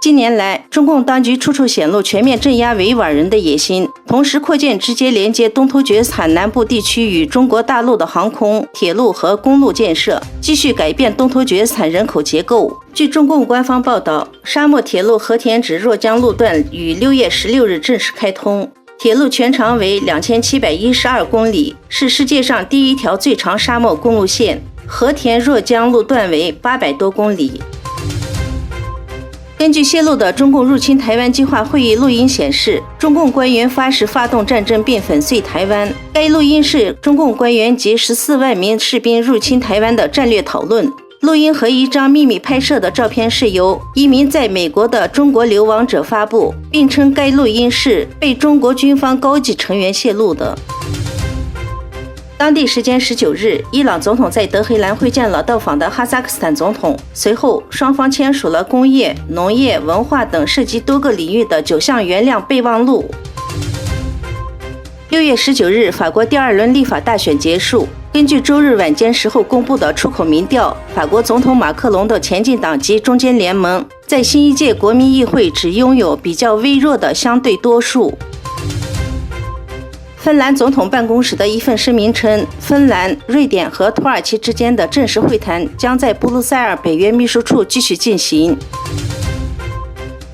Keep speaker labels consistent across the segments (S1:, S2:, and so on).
S1: 近年来，中共当局处处显露全面镇压维吾尔人的野心，同时扩建直接连接东突厥斯坦南部地区与中国大陆的航空、铁路和公路建设，继续改变东突厥斯坦人口结构。据中共官方报道，沙漠铁路和田至若江路段于6月16日正式开通，铁路全长为2712公里，是世界上第一条最长沙漠公路线，和田若江路段为800多公里。根据泄露的中共入侵台湾计划会议录音显示，中共官员发誓发动战争并粉碎台湾。该录音是中共官员及14万名士兵入侵台湾的战略讨论。录音和一张秘密拍摄的照片是由一名在美国的中国流亡者发布，并称该录音是被中国军方高级成员泄露的。当地时间19日，伊朗总统在德黑兰会见了到访的哈萨克斯坦总统，随后双方签署了工业、农业、文化等涉及多个领域的9项原谅备忘录。6月19日，法国第2轮立法大选结束。根据周日晚间时候公布的出口民调，法国总统马克龙的前进党及中间联盟在新一届国民议会只拥有比较微弱的相对多数。芬兰总统办公室的一份声明称，芬兰、瑞典和土耳其之间的正式会谈将在布鲁塞尔北约秘书处继续进行。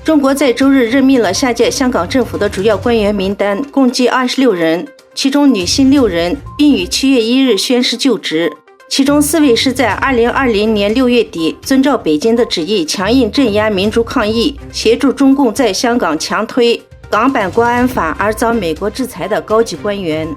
S1: 中国在周日任命了下届香港政府的主要官员名单，共计26人，其中女性6人，并于7月1日宣誓就职。其中4位是在2020年6月底遵照北京的旨意强硬镇压民族抗议，协助中共在香港强推港版国安法而遭美国制裁的高级官员。